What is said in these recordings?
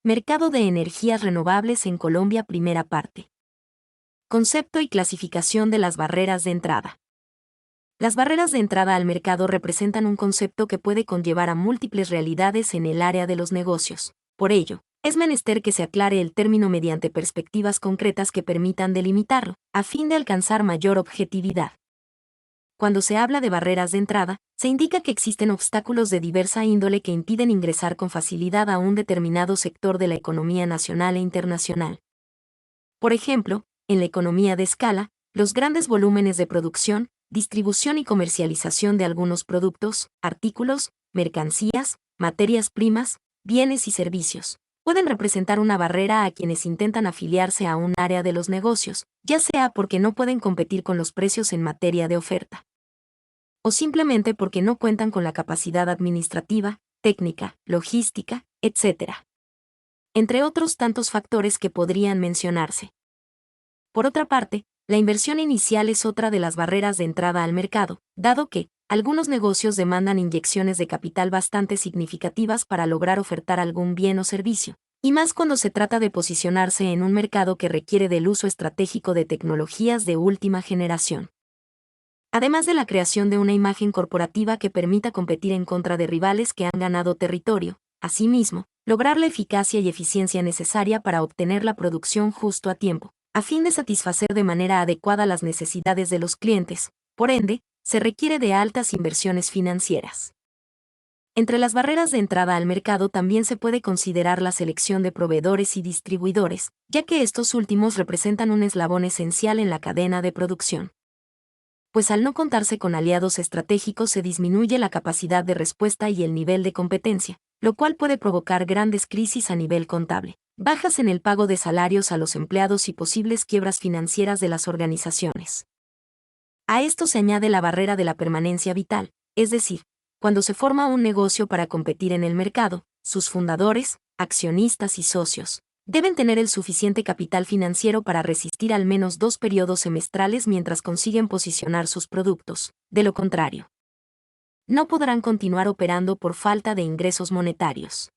Mercado de energías renovables en Colombia, primera parte. Concepto y clasificación de las barreras de entrada. Las barreras de entrada al mercado representan un concepto que puede conllevar a múltiples realidades en el área de los negocios. Por ello, es menester que se aclare el término mediante perspectivas concretas que permitan delimitarlo, a fin de alcanzar mayor objetividad. Cuando se habla de barreras de entrada, se indica que existen obstáculos de diversa índole que impiden ingresar con facilidad a un determinado sector de la economía nacional e internacional. Por ejemplo, en la economía de escala, los grandes volúmenes de producción, distribución y comercialización de algunos productos, artículos, mercancías, materias primas, bienes y servicios, pueden representar una barrera a quienes intentan afiliarse a un área de los negocios, ya sea porque no pueden competir con los precios en materia de oferta, o simplemente porque no cuentan con la capacidad administrativa, técnica, logística, etc. Entre otros tantos factores que podrían mencionarse. Por otra parte, la inversión inicial es otra de las barreras de entrada al mercado, dado que algunos negocios demandan inyecciones de capital bastante significativas para lograr ofertar algún bien o servicio, y más cuando se trata de posicionarse en un mercado que requiere del uso estratégico de tecnologías de última generación. Además de la creación de una imagen corporativa que permita competir en contra de rivales que han ganado territorio, asimismo, lograr la eficacia y eficiencia necesaria para obtener la producción justo a tiempo, a fin de satisfacer de manera adecuada las necesidades de los clientes. Por ende, se requiere de altas inversiones financieras. Entre las barreras de entrada al mercado también se puede considerar la selección de proveedores y distribuidores, ya que estos últimos representan un eslabón esencial en la cadena de producción. Pues al no contarse con aliados estratégicos se disminuye la capacidad de respuesta y el nivel de competencia, lo cual puede provocar grandes crisis a nivel contable, bajas en el pago de salarios a los empleados y posibles quiebras financieras de las organizaciones. A esto se añade la barrera de la permanencia vital, es decir, cuando se forma un negocio para competir en el mercado, sus fundadores, accionistas y socios deben tener el suficiente capital financiero para resistir al menos 2 periodos semestrales mientras consiguen posicionar sus productos. De lo contrario, no podrán continuar operando por falta de ingresos monetarios.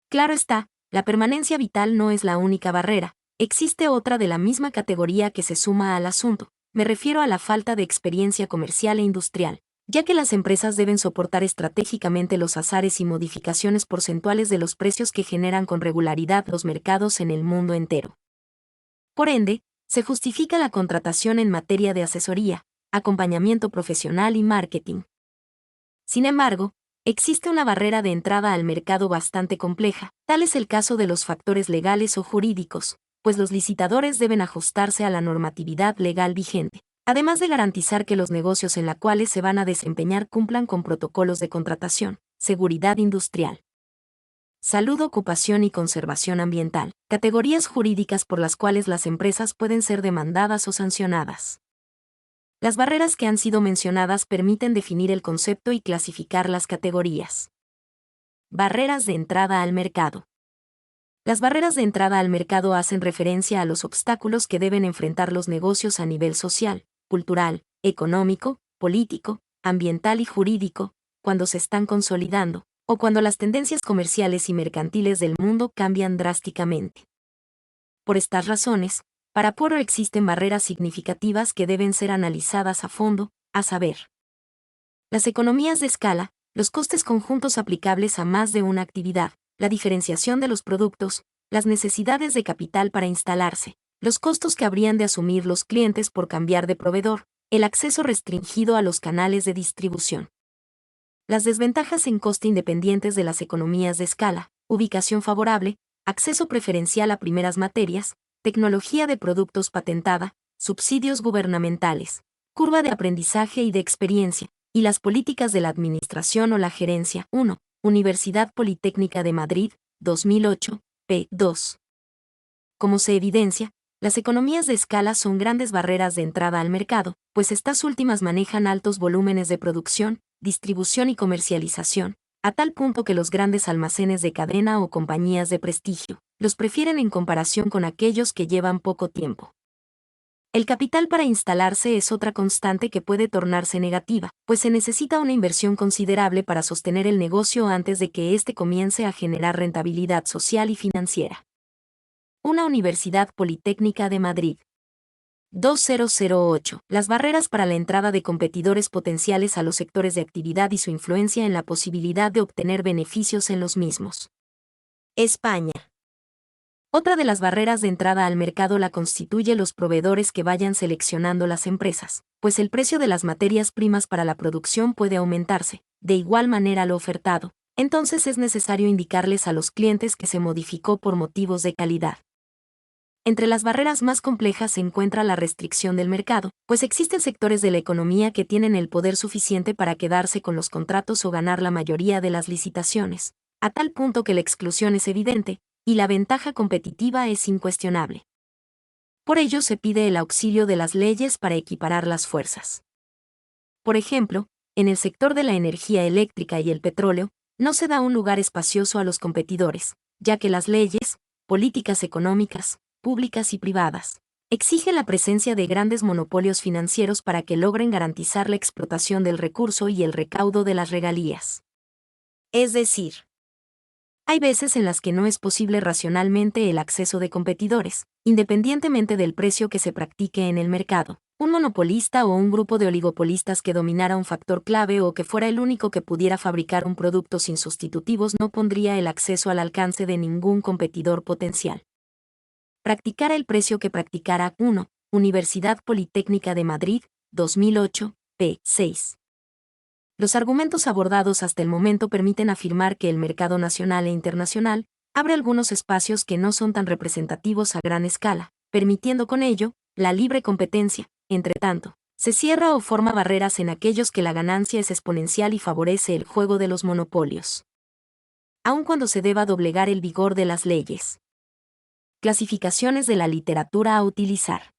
Claro está, la permanencia vital no es la única barrera, existe otra de la misma categoría que se suma al asunto. Me refiero a la falta de experiencia comercial e industrial, ya que las empresas deben soportar estratégicamente los azares y modificaciones porcentuales de los precios que generan con regularidad los mercados en el mundo entero. Por ende, se justifica la contratación en materia de asesoría, acompañamiento profesional y marketing. Sin embargo, existe una barrera de entrada al mercado bastante compleja, tal es el caso de los factores legales o jurídicos, pues los licitadores deben ajustarse a la normatividad legal vigente, además de garantizar que los negocios en los cuales se van a desempeñar cumplan con protocolos de contratación, seguridad industrial, salud, ocupación y conservación ambiental, categorías jurídicas por las cuales las empresas pueden ser demandadas o sancionadas. Las barreras que han sido mencionadas permiten definir el concepto y clasificar las categorías. Barreras de entrada al mercado. Las barreras de entrada al mercado hacen referencia a los obstáculos que deben enfrentar los negocios a nivel social, cultural, económico, político, ambiental y jurídico, cuando se están consolidando, o cuando las tendencias comerciales y mercantiles del mundo cambian drásticamente. Por estas razones, para Porter existen barreras significativas que deben ser analizadas a fondo, a saber, las economías de escala, los costes conjuntos aplicables a más de una actividad, la diferenciación de los productos, las necesidades de capital para instalarse, los costos que habrían de asumir los clientes por cambiar de proveedor, el acceso restringido a los canales de distribución. Las desventajas en coste independientes de las economías de escala, ubicación favorable, acceso preferencial a primeras materias, tecnología de productos patentada, subsidios gubernamentales, curva de aprendizaje y de experiencia, y las políticas de la administración o la gerencia. 1. Universidad Politécnica de Madrid, 2008, p. 2. Como se evidencia, las economías de escala son grandes barreras de entrada al mercado, pues estas últimas manejan altos volúmenes de producción, distribución y comercialización, a tal punto que los grandes almacenes de cadena o compañías de prestigio los prefieren en comparación con aquellos que llevan poco tiempo. El capital para instalarse es otra constante que puede tornarse negativa, pues se necesita una inversión considerable para sostener el negocio antes de que éste comience a generar rentabilidad social y financiera. Una Universidad Politécnica de Madrid. 2008. Las barreras para la entrada de competidores potenciales a los sectores de actividad y su influencia en la posibilidad de obtener beneficios en los mismos. España. Otra de las barreras de entrada al mercado la constituye los proveedores que vayan seleccionando las empresas, pues el precio de las materias primas para la producción puede aumentarse, de igual manera lo ofertado, entonces es necesario indicarles a los clientes que se modificó por motivos de calidad. Entre las barreras más complejas se encuentra la restricción del mercado, pues existen sectores de la economía que tienen el poder suficiente para quedarse con los contratos o ganar la mayoría de las licitaciones, a tal punto que la exclusión es evidente, y la ventaja competitiva es incuestionable. Por ello se pide el auxilio de las leyes para equiparar las fuerzas. Por ejemplo, en el sector de la energía eléctrica y el petróleo, no se da un lugar espacioso a los competidores, ya que las leyes, políticas económicas, públicas y privadas, exigen la presencia de grandes monopolios financieros para que logren garantizar la explotación del recurso y el recaudo de las regalías. Es decir, hay veces en las que no es posible racionalmente el acceso de competidores, independientemente del precio que se practique en el mercado. Un monopolista o un grupo de oligopolistas que dominara un factor clave o que fuera el único que pudiera fabricar un producto sin sustitutivos no pondría el acceso al alcance de ningún competidor potencial. Practicara el precio que practicara 1. Universidad Politécnica de Madrid, 2008, p. 6. Los argumentos abordados hasta el momento permiten afirmar que el mercado nacional e internacional abre algunos espacios que no son tan representativos a gran escala, permitiendo con ello la libre competencia. Entre tanto, se cierra o forma barreras en aquellos que la ganancia es exponencial y favorece el juego de los monopolios, aun cuando se deba doblegar el vigor de las leyes. Clasificaciones de la literatura a utilizar.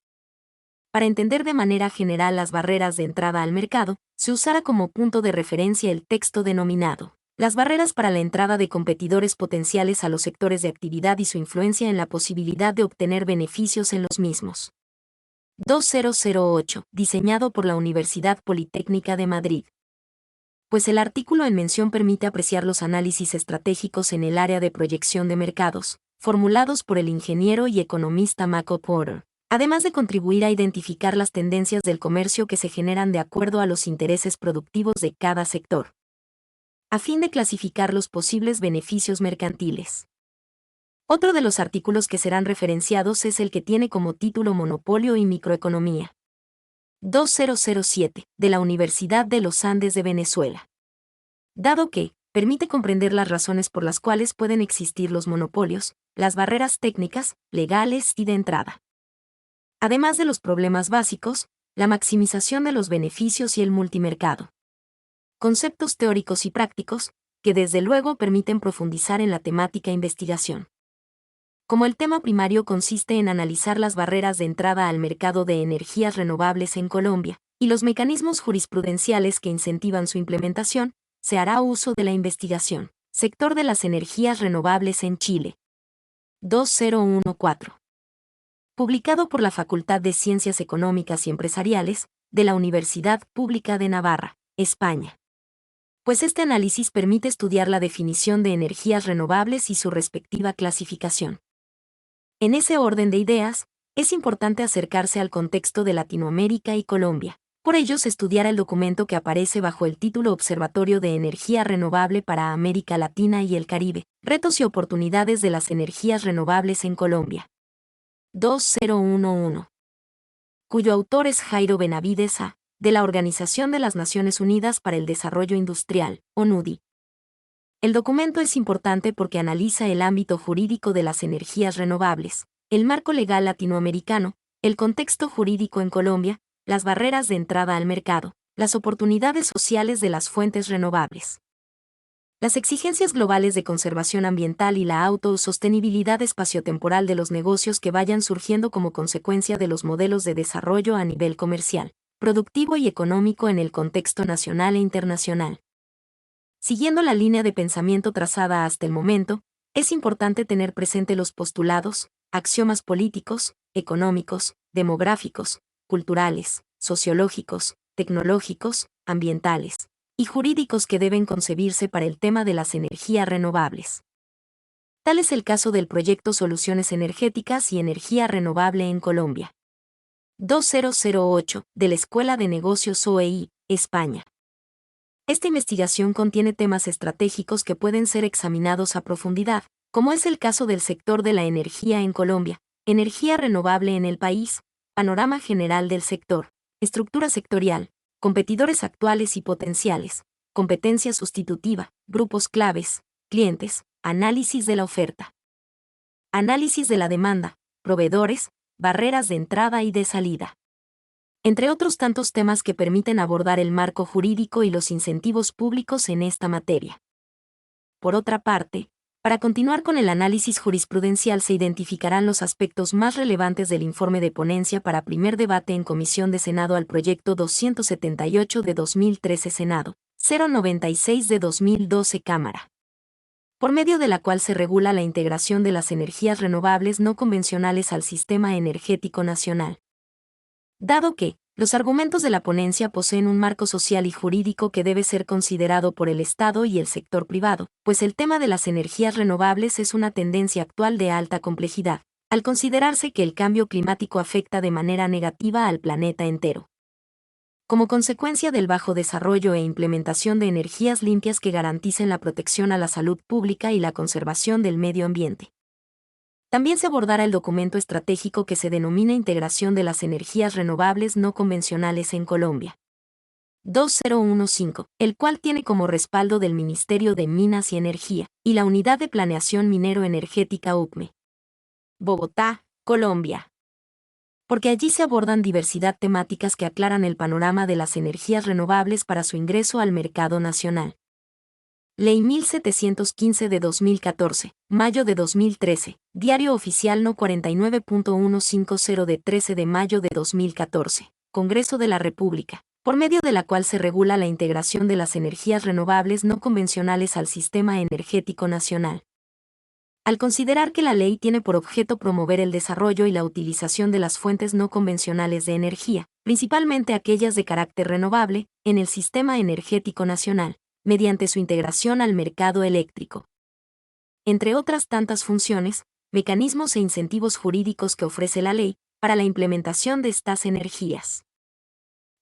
Para entender de manera general las barreras de entrada al mercado, se usará como punto de referencia el texto denominado Las barreras para la entrada de competidores potenciales a los sectores de actividad y su influencia en la posibilidad de obtener beneficios en los mismos. 2008, diseñado por la Universidad Politécnica de Madrid. Pues el artículo en mención permite apreciar los análisis estratégicos en el área de proyección de mercados, formulados por el ingeniero y economista Michael Porter, además de contribuir a identificar las tendencias del comercio que se generan de acuerdo a los intereses productivos de cada sector, a fin de clasificar los posibles beneficios mercantiles. Otro de los artículos que serán referenciados es el que tiene como título Monopolio y Microeconomía. 2007, de la Universidad de los Andes de Venezuela. Dado que permite comprender las razones por las cuales pueden existir los monopolios, las barreras técnicas, legales y de entrada. Además de los problemas básicos, la maximización de los beneficios y el multimercado. Conceptos teóricos y prácticos, que desde luego permiten profundizar en la temática investigación. Como el tema primario consiste en analizar las barreras de entrada al mercado de energías renovables en Colombia, y los mecanismos jurisprudenciales que incentivan su implementación, se hará uso de la investigación. Sector de las energías renovables en Chile. 2014. Publicado por la Facultad de Ciencias Económicas y Empresariales, de la Universidad Pública de Navarra, España. Pues este análisis permite estudiar la definición de energías renovables y su respectiva clasificación. En ese orden de ideas, es importante acercarse al contexto de Latinoamérica y Colombia. Por ello se estudiará el documento que aparece bajo el título Observatorio de Energía Renovable para América Latina y el Caribe, retos y oportunidades de las energías renovables en Colombia. 2011. Cuyo autor es Jairo Benavides A., de la Organización de las Naciones Unidas para el Desarrollo Industrial, ONUDI. El documento es importante porque analiza el ámbito jurídico de las energías renovables, el marco legal latinoamericano, el contexto jurídico en Colombia, las barreras de entrada al mercado, las oportunidades sociales de las fuentes renovables, las exigencias globales de conservación ambiental y la autosostenibilidad espaciotemporal de los negocios que vayan surgiendo como consecuencia de los modelos de desarrollo a nivel comercial, productivo y económico en el contexto nacional e internacional. Siguiendo la línea de pensamiento trazada hasta el momento, es importante tener presente los postulados, axiomas políticos, económicos, demográficos, culturales, sociológicos, tecnológicos, ambientales y jurídicos que deben concebirse para el tema de las energías renovables. Tal es el caso del proyecto Soluciones Energéticas y Energía Renovable en Colombia. 2008, de la Escuela de Negocios OEI, España. Esta investigación contiene temas estratégicos que pueden ser examinados a profundidad, como es el caso del sector de la energía en Colombia, energía renovable en el país, panorama general del sector, estructura sectorial, competidores actuales y potenciales, competencia sustitutiva, grupos claves, clientes, análisis de la oferta, análisis de la demanda, proveedores, barreras de entrada y de salida. Entre otros tantos temas que permiten abordar el marco jurídico y los incentivos públicos en esta materia. Por otra parte, para continuar con el análisis jurisprudencial se identificarán los aspectos más relevantes del informe de ponencia para primer debate en Comisión de Senado al proyecto 278 de 2013 Senado, 096 de 2012 Cámara, por medio de la cual se regula la integración de las energías renovables no convencionales al sistema energético nacional. Dado que, los argumentos de la ponencia poseen un marco social y jurídico que debe ser considerado por el Estado y el sector privado, pues el tema de las energías renovables es una tendencia actual de alta complejidad, al considerarse que el cambio climático afecta de manera negativa al planeta entero. Como consecuencia del bajo desarrollo e implementación de energías limpias que garanticen la protección a la salud pública y la conservación del medio ambiente. También se abordará el documento estratégico que se denomina Integración de las Energías Renovables No Convencionales en Colombia. 2015, el cual tiene como respaldo del Ministerio de Minas y Energía, y la Unidad de Planeación Minero-Energética UCME. Bogotá, Colombia. Porque allí se abordan diversidad temáticas que aclaran el panorama de las energías renovables para su ingreso al mercado nacional. Ley 1715 de 2014, mayo de 2013, Diario Oficial No. 49.150 de 13 de mayo de 2014, Congreso de la República, por medio de la cual se regula la integración de las energías renovables no convencionales al sistema energético nacional. Al considerar que la ley tiene por objeto promover el desarrollo y la utilización de las fuentes no convencionales de energía, principalmente aquellas de carácter renovable, en el sistema energético nacional, mediante su integración al mercado eléctrico. Entre otras tantas funciones, mecanismos e incentivos jurídicos que ofrece la ley para la implementación de estas energías.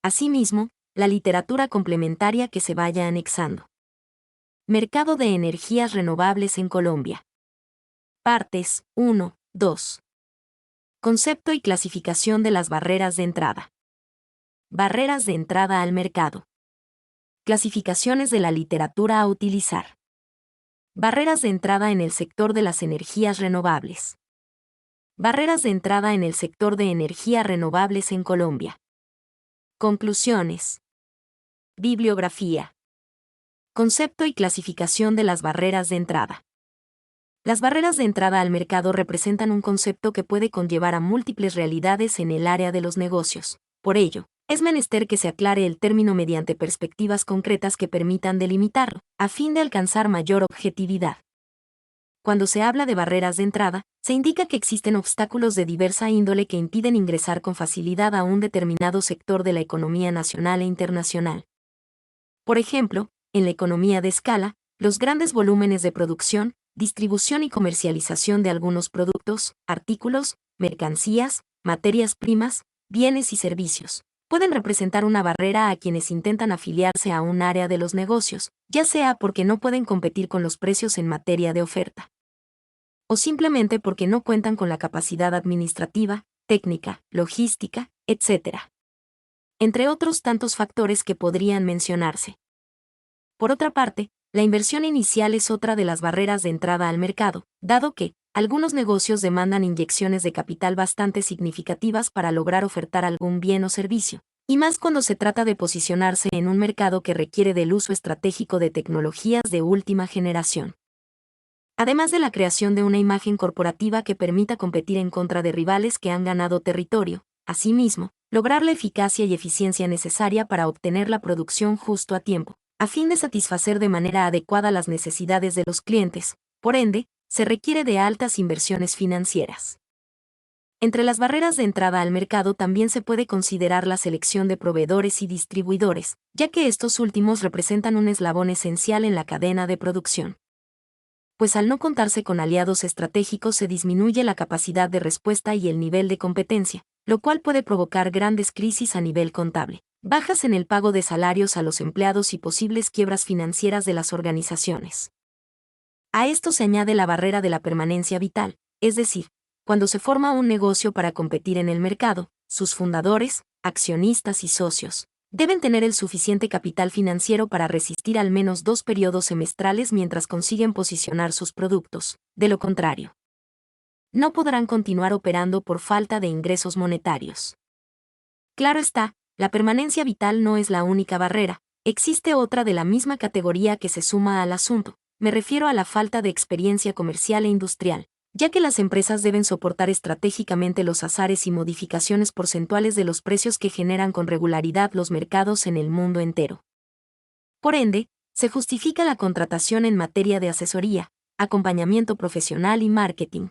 Asimismo, la literatura complementaria que se vaya anexando. Mercado de energías renovables en Colombia. Partes 1, 2. Concepto y clasificación de las barreras de entrada. Barreras de entrada al mercado. Clasificaciones de la literatura a utilizar. Barreras de entrada en el sector de las energías renovables. Barreras de entrada en el sector de energías renovables en Colombia. Conclusiones. Bibliografía. Concepto y clasificación de las barreras de entrada. Las barreras de entrada al mercado representan un concepto que puede conllevar a múltiples realidades en el área de los negocios. Por ello, es menester que se aclare el término mediante perspectivas concretas que permitan delimitarlo, a fin de alcanzar mayor objetividad. Cuando se habla de barreras de entrada, se indica que existen obstáculos de diversa índole que impiden ingresar con facilidad a un determinado sector de la economía nacional e internacional. Por ejemplo, en la economía de escala, los grandes volúmenes de producción, distribución y comercialización de algunos productos, artículos, mercancías, materias primas, bienes y servicios, pueden representar una barrera a quienes intentan afiliarse a un área de los negocios, ya sea porque no pueden competir con los precios en materia de oferta, o simplemente porque no cuentan con la capacidad administrativa, técnica, logística, etc. Entre otros tantos factores que podrían mencionarse. Por otra parte, la inversión inicial es otra de las barreras de entrada al mercado, dado que algunos negocios demandan inyecciones de capital bastante significativas para lograr ofertar algún bien o servicio, y más cuando se trata de posicionarse en un mercado que requiere del uso estratégico de tecnologías de última generación. Además de la creación de una imagen corporativa que permita competir en contra de rivales que han ganado territorio, asimismo, lograr la eficacia y eficiencia necesaria para obtener la producción justo a tiempo, a fin de satisfacer de manera adecuada las necesidades de los clientes. Por ende, se requiere de altas inversiones financieras. Entre las barreras de entrada al mercado también se puede considerar la selección de proveedores y distribuidores, ya que estos últimos representan un eslabón esencial en la cadena de producción. Pues al no contarse con aliados estratégicos se disminuye la capacidad de respuesta y el nivel de competencia, lo cual puede provocar grandes crisis a nivel contable, bajas en el pago de salarios a los empleados y posibles quiebras financieras de las organizaciones. A esto se añade la barrera de la permanencia vital, es decir, cuando se forma un negocio para competir en el mercado, sus fundadores, accionistas y socios deben tener el suficiente capital financiero para resistir al menos 2 periodos semestrales mientras consiguen posicionar sus productos. De lo contrario, no podrán continuar operando por falta de ingresos monetarios. Claro está, la permanencia vital no es la única barrera, existe otra de la misma categoría que se suma al asunto, me refiero a la falta de experiencia comercial e industrial, ya que las empresas deben soportar estratégicamente los azares y modificaciones porcentuales de los precios que generan con regularidad los mercados en el mundo entero. Por ende, se justifica la contratación en materia de asesoría, acompañamiento profesional y marketing.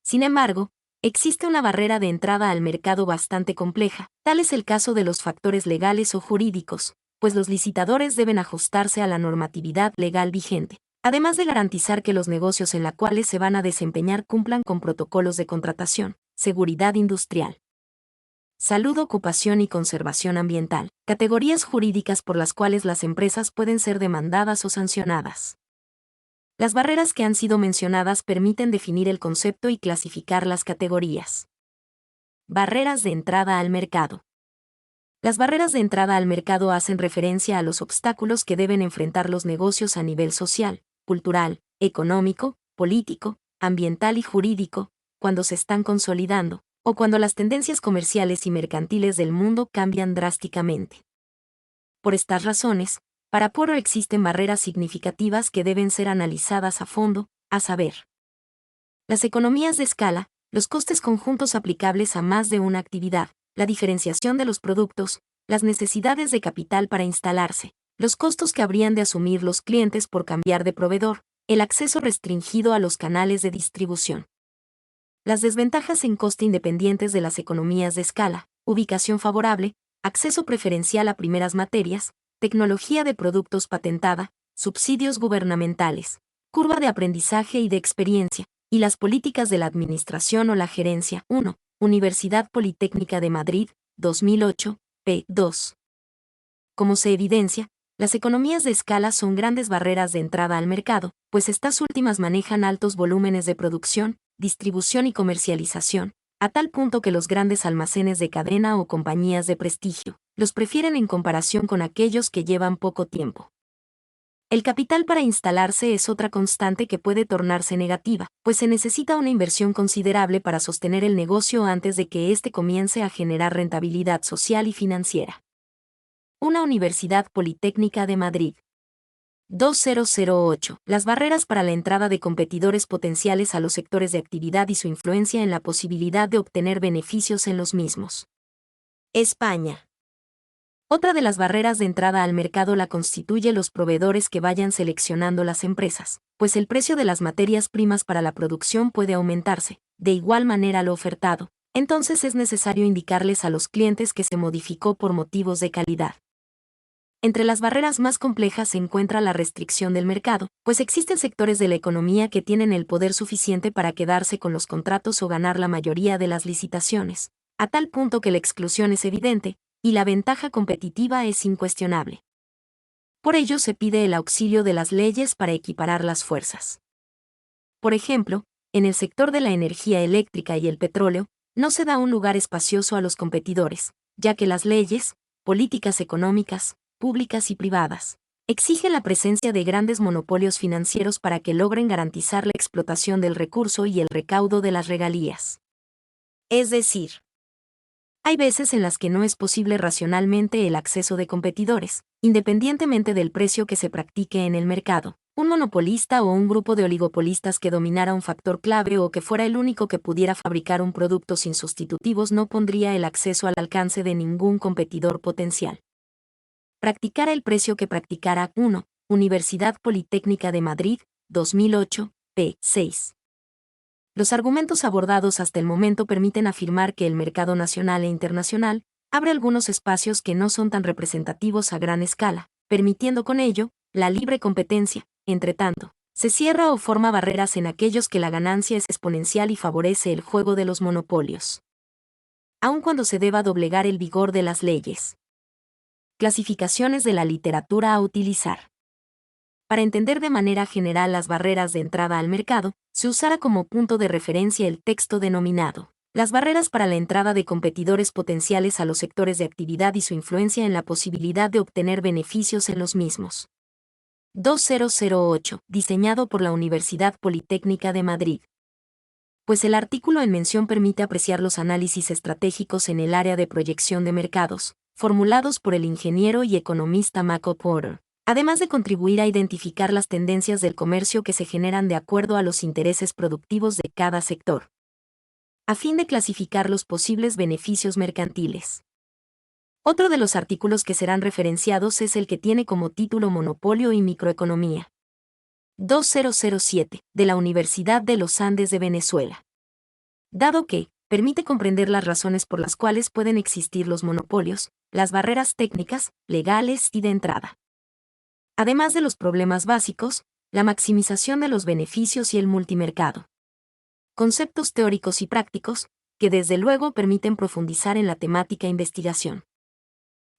Sin embargo, existe una barrera de entrada al mercado bastante compleja, tal es el caso de los factores legales o jurídicos, pues los licitadores deben ajustarse a la normatividad legal vigente, además de garantizar que los negocios en los cuales se van a desempeñar cumplan con protocolos de contratación, seguridad industrial, salud, ocupación y conservación ambiental, categorías jurídicas por las cuales las empresas pueden ser demandadas o sancionadas. Las barreras que han sido mencionadas permiten definir el concepto y clasificar las categorías. Barreras de entrada al mercado. Las barreras de entrada al mercado hacen referencia a los obstáculos que deben enfrentar los negocios a nivel social, cultural, económico, político, ambiental y jurídico, cuando se están consolidando, o cuando las tendencias comerciales y mercantiles del mundo cambian drásticamente. Por estas razones, para Porro existen barreras significativas que deben ser analizadas a fondo, a saber, las economías de escala, los costes conjuntos aplicables a más de una actividad, la diferenciación de los productos, las necesidades de capital para instalarse, los costos que habrían de asumir los clientes por cambiar de proveedor, el acceso restringido a los canales de distribución. Las desventajas en coste independientes de las economías de escala, ubicación favorable, acceso preferencial a primeras materias, tecnología de productos patentada, subsidios gubernamentales, curva de aprendizaje y de experiencia, y las políticas de la administración o la gerencia. 1. Universidad Politécnica de Madrid, 2008, p. 2. Como se evidencia, las economías de escala son grandes barreras de entrada al mercado, pues estas últimas manejan altos volúmenes de producción, distribución y comercialización, a tal punto que los grandes almacenes de cadena o compañías de prestigio los prefieren en comparación con aquellos que llevan poco tiempo. El capital para instalarse es otra constante que puede tornarse negativa, pues se necesita una inversión considerable para sostener el negocio antes de que éste comience a generar rentabilidad social y financiera. Una Universidad Politécnica de Madrid. 2008. Las barreras para la entrada de competidores potenciales a los sectores de actividad y su influencia en la posibilidad de obtener beneficios en los mismos. España. Otra de las barreras de entrada al mercado la constituye los proveedores que vayan seleccionando las empresas, pues el precio de las materias primas para la producción puede aumentarse, de igual manera lo ofertado, entonces es necesario indicarles a los clientes que se modificó por motivos de calidad. Entre las barreras más complejas se encuentra la restricción del mercado, pues existen sectores de la economía que tienen el poder suficiente para quedarse con los contratos o ganar la mayoría de las licitaciones, a tal punto que la exclusión es evidente, y la ventaja competitiva es incuestionable. Por ello se pide el auxilio de las leyes para equiparar las fuerzas. Por ejemplo, en el sector de la energía eléctrica y el petróleo, no se da un lugar espacioso a los competidores, ya que las leyes, políticas económicas, públicas y privadas, exigen la presencia de grandes monopolios financieros para que logren garantizar la explotación del recurso y el recaudo de las regalías. Es decir, hay veces en las que no es posible racionalmente el acceso de competidores, independientemente del precio que se practique en el mercado. Un monopolista o un grupo de oligopolistas que dominara un factor clave o que fuera el único que pudiera fabricar un producto sin sustitutivos no pondría el acceso al alcance de ningún competidor potencial. Practicara el precio que practicara. 1. Universidad Politécnica de Madrid, 2008, p. 6. Los argumentos abordados hasta el momento permiten afirmar que el mercado nacional e internacional abre algunos espacios que no son tan representativos a gran escala, permitiendo con ello la libre competencia. Entre tanto, se cierra o forma barreras en aquellos que la ganancia es exponencial y favorece el juego de los monopolios, aun cuando se deba doblegar el vigor de las leyes. Clasificaciones de la literatura a utilizar. Para entender de manera general las barreras de entrada al mercado, se usará como punto de referencia el texto denominado Las barreras para la entrada de competidores potenciales a los sectores de actividad y su influencia en la posibilidad de obtener beneficios en los mismos. 2008, diseñado por la Universidad Politécnica de Madrid. Pues el artículo en mención permite apreciar los análisis estratégicos en el área de proyección de mercados, formulados por el ingeniero y economista Michael Porter, además de contribuir a identificar las tendencias del comercio que se generan de acuerdo a los intereses productivos de cada sector, a fin de clasificar los posibles beneficios mercantiles. Otro de los artículos que serán referenciados es el que tiene como título Monopolio y Microeconomía. 2007, de la Universidad de los Andes de Venezuela. Dado que permite comprender las razones por las cuales pueden existir los monopolios, las barreras técnicas, legales y de entrada. Además de los problemas básicos, la maximización de los beneficios y el multimercado. Conceptos teóricos y prácticos, que desde luego permiten profundizar en la temática investigación.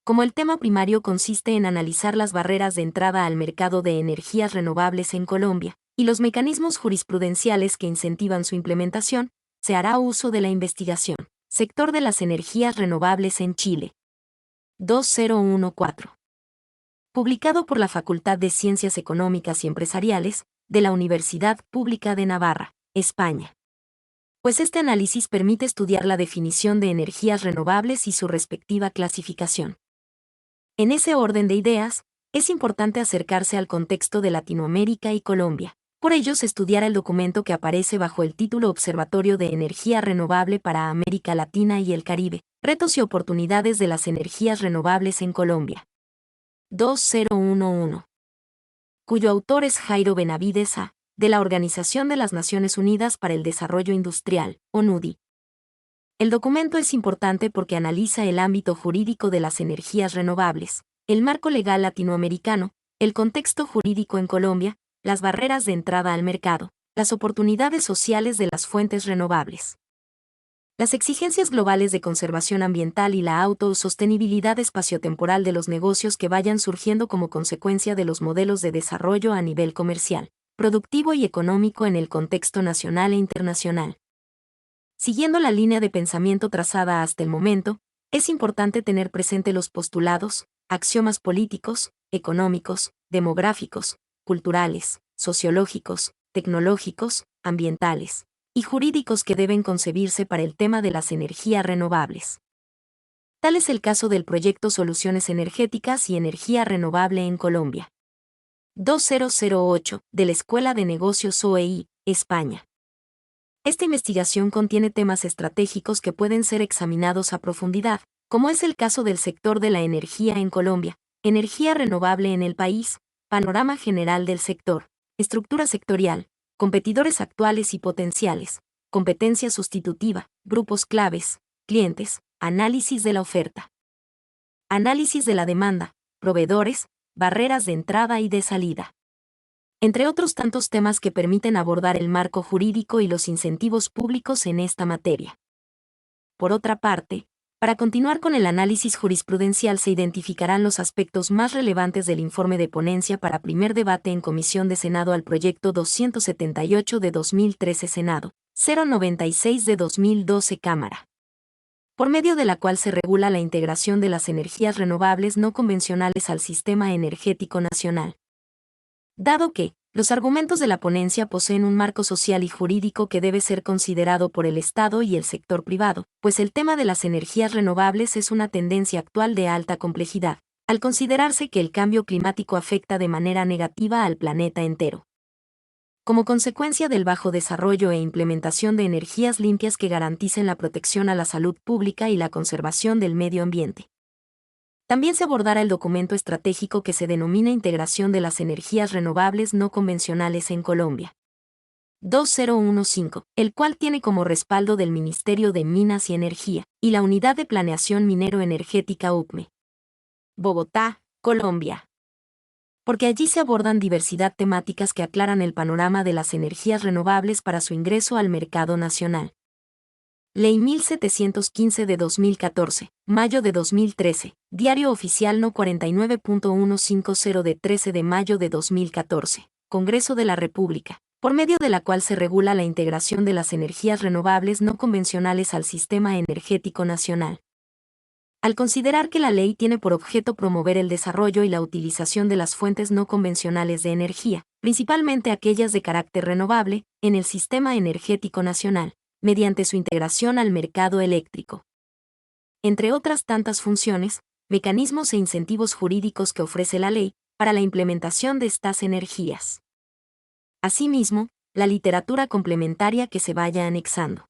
Como el tema primario consiste en analizar las barreras de entrada al mercado de energías renovables en Colombia, y los mecanismos jurisprudenciales que incentivan su implementación, se hará uso de la investigación. Sector de las energías renovables en Chile. 2014. Publicado por la Facultad de Ciencias Económicas y Empresariales, de la Universidad Pública de Navarra, España. Pues este análisis permite estudiar la definición de energías renovables y su respectiva clasificación. En ese orden de ideas, es importante acercarse al contexto de Latinoamérica y Colombia. Por ello se estudiará el documento que aparece bajo el título Observatorio de Energía Renovable para América Latina y el Caribe, retos y oportunidades de las energías renovables en Colombia. 2011. Cuyo autor es Jairo Benavides A., de la Organización de las Naciones Unidas para el Desarrollo Industrial, ONUDI. El documento es importante porque analiza el ámbito jurídico de las energías renovables, el marco legal latinoamericano, el contexto jurídico en Colombia, las barreras de entrada al mercado, las oportunidades sociales de las fuentes renovables, las exigencias globales de conservación ambiental y la autosostenibilidad espaciotemporal de los negocios que vayan surgiendo como consecuencia de los modelos de desarrollo a nivel comercial, productivo y económico en el contexto nacional e internacional. Siguiendo la línea de pensamiento trazada hasta el momento, es importante tener presente los postulados, axiomas políticos, económicos, demográficos, culturales, sociológicos, tecnológicos, ambientales y jurídicos que deben concebirse para el tema de las energías renovables. Tal es el caso del proyecto Soluciones Energéticas y Energía Renovable en Colombia. 2008, de la Escuela de Negocios OEI, España. Esta investigación contiene temas estratégicos que pueden ser examinados a profundidad, como es el caso del sector de la energía en Colombia, energía renovable en el país, panorama general del sector, estructura sectorial, competidores actuales y potenciales, competencia sustitutiva, grupos claves, clientes, análisis de la oferta, análisis de la demanda, proveedores, barreras de entrada y de salida, entre otros tantos temas que permiten abordar el marco jurídico y los incentivos públicos en esta materia. Por otra parte, para continuar con el análisis jurisprudencial se identificarán los aspectos más relevantes del informe de ponencia para primer debate en Comisión de Senado al proyecto 278 de 2013 Senado, 096 de 2012 Cámara, por medio de la cual se regula la integración de las energías renovables no convencionales al sistema energético nacional. Dado que, los argumentos de la ponencia poseen un marco social y jurídico que debe ser considerado por el Estado y el sector privado, pues el tema de las energías renovables es una tendencia actual de alta complejidad, al considerarse que el cambio climático afecta de manera negativa al planeta entero. Como consecuencia del bajo desarrollo e implementación de energías limpias que garanticen la protección a la salud pública y la conservación del medio ambiente. También se abordará el documento estratégico que se denomina Integración de las Energías Renovables No Convencionales en Colombia. 2015, el cual tiene como respaldo del Ministerio de Minas y Energía y la Unidad de Planeación Minero-Energética UPME. Bogotá, Colombia. Porque allí se abordan diversidad temáticas que aclaran el panorama de las energías renovables para su ingreso al mercado nacional. Ley 1715 de 2014, mayo de 2013, Diario Oficial No. 49.150 de 13 de mayo de 2014, Congreso de la República, por medio de la cual se regula la integración de las energías renovables no convencionales al sistema energético nacional. Al considerar que la ley tiene por objeto promover el desarrollo y la utilización de las fuentes no convencionales de energía, principalmente aquellas de carácter renovable, en el sistema energético nacional, mediante su integración al mercado eléctrico. Entre otras tantas funciones, mecanismos e incentivos jurídicos que ofrece la ley para la implementación de estas energías. Asimismo, la literatura complementaria que se vaya anexando.